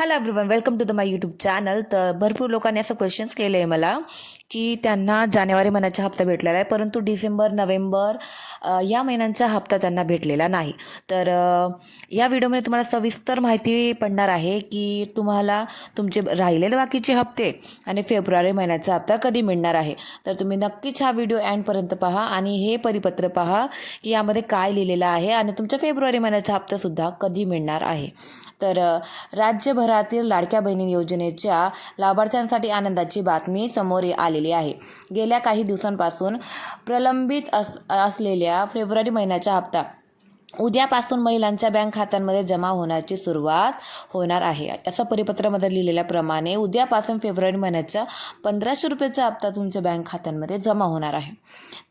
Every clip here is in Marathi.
Hello everyone, welcome to the my YouTube channel. तर भरपूर लोकांनी असं क्वेश्चन्स केले आहे मला की त्यांना जानेवारी महिन्याचा हप्ता भेटलेला आहे, परंतु डिसेंबर नोव्हेंबर या महिन्यांचा हप्ता त्यांना भेटलेला नाही. तर या व्हिडिओमध्ये तुम्हाला सविस्तर माहिती पडणार आहे की तुम्हाला तुमचे राहिलेले बाकीचे हप्ते आणि फेब्रुवारी महिन्याचा हप्ता कधी मिळणार आहे. तर तुम्ही नक्कीच हा व्हिडिओ एंडपर्यंत पहा आणि हे परिपत्र पहा की यामध्ये काय लिहिलेलं आहे आणि तुमच्या फेब्रुवारी महिन्याचा हप्तासुद्धा कधी मिळणार आहे. तर राज्यभरातील लाडक्या बहिणी योजनेच्या लाभार्थ्यांसाठी आनंदाची बातमी समोर आलेली आहे. गेल्या काही दिवसांपासून प्रलंबित असलेल्या फेब्रुवारी महिन्याचा हप्ता उद्यापासून महिलांच्या बँक खात्यांमध्ये जमा होण्याची सुरुवात होणार आहे. असं परिपत्रामध्ये लिहिलेल्याप्रमाणे उद्यापासून फेब्रुवारी महिन्याचा 1500 रुपयाचा हप्ता तुमच्या बँक खात्यांमध्ये जमा होणार आहे.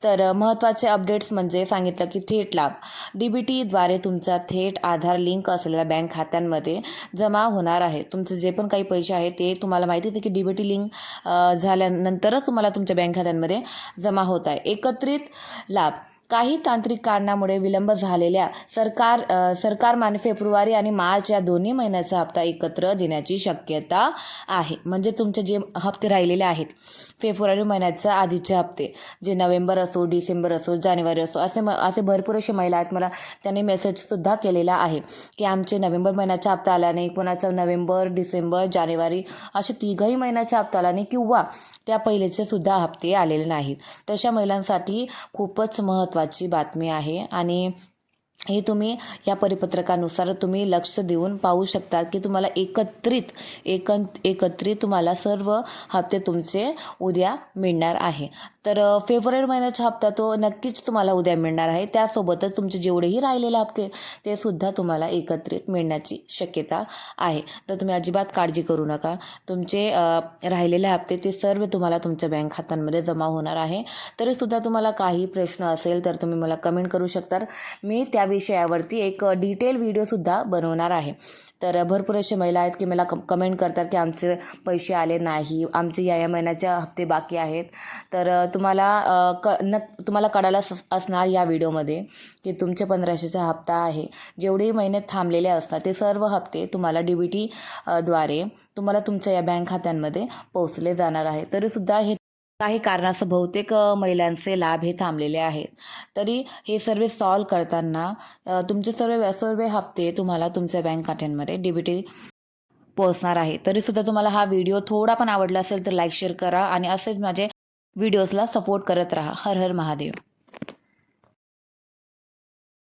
तर महत्त्वाचे अपडेट्स म्हणजे सांगितलं की थेट लाभ DBTद्वारे तुमचा थेट आधार लिंक असलेल्या बँक खात्यांमध्ये जमा होणार आहे. तुमचे जे पण काही पैसे आहेत ते तुम्हाला माहिती आहे की DBT लिंक झाल्यानंतरच तुम्हाला तुमच्या बँक खात्यांमध्ये जमा होत आहे. एकत्रित लाभ काही तांत्रिक कारणामुळे विलंब झालेल्या सरकारमान्य फेब्रुवारी आणि मार्च या दोन्ही महिन्याचा हप्ता एकत्र देण्याची शक्यता आहे. म्हणजे तुमचे जे हप्ते राहिलेले आहेत फेब्रुवारी महिन्याचा आधीचे हप्ते, जे नोव्हेंबर असो, डिसेंबर असो, जानेवारी असो, असे भरपूर असे महिला आहेत. मला त्यांनी मेसेजसुद्धा केलेला आहे की आमचे नोव्हेंबर महिन्याचा हप्ता आला नाही, कोणाचा नोव्हेंबर, डिसेंबर, जानेवारी असे तिघही महिन्याचा हप्ता आला नाही किंवा त्या पहिलेचे सुद्धा हप्ते आलेले नाहीत. तशा महिलांसाठी खूपच महत्त्वाची बातमी आहे आणि हे तुम्ही या परिपत्रकानुसार तुम्ही लक्ष देऊन पाहू शकता की तुम्हाला एकत्रित तुम्हाला सर्व हप्ते तुमचे उद्या मिळणार आहे. तर फेब्रुवारी महिन्याचा हप्ता तो नक्कीच तुम्हाला उद्या मिळणार आहे. त्यासोबतच तुमचे जेवढेही राहिलेले हप्ते ते सुद्धा तुम्हाला एकत्रित मिळण्याची शक्यता आहे. तर तुम्ही अजिबात काळजी करू नका. तुमचे राहिलेले हप्ते ते सर्व तुम्हाला तुमच्या बँक खात्यांमध्ये जमा होणार आहे. तरीसुद्धा तुम्हाला काही प्रश्न असेल तर तुम्ही मला कमेंट करू शकता. मी त्या विषयावरती एक डिटेल व्हिडिओसुद्धा बनवणार आहे. तर भरपूर असे महिला आहेत की मला कमेंट करतात की आमचे पैसे आले नाही, आमचे या महिन्याचे हप्ते बाकी आहेत. तर तुम्हाला कळायला असणार या व्हिडिओमध्ये की तुमचे 1500चा हप्ता आहे. जेवढेही महिने थांबलेले असतात ते सर्व हप्ते तुम्हाला DBT द्वारे तुम्हाला तुमच्या या बँक खात्यांमध्ये पोहोचले जाणार आहे. तरीसुद्धा हे काही कारणास्तव बहुतेक महिलांचे लाभ हे थांबलेले आहेत. तरी हे सर्व सॉल्व करताना तुमचे सर्व हप्ते तुम्हाला तुमच्या बँक खात्यांमध्ये DBT पोहोचणार आहे. तरीसुद्धा तुम्हाला हा व्हिडिओ थोडा पण आवडला असेल तर लाईक शेअर करा आणि असेच माझे व्हिडिओजला सपोर्ट करत राहा. हर हर महादेव.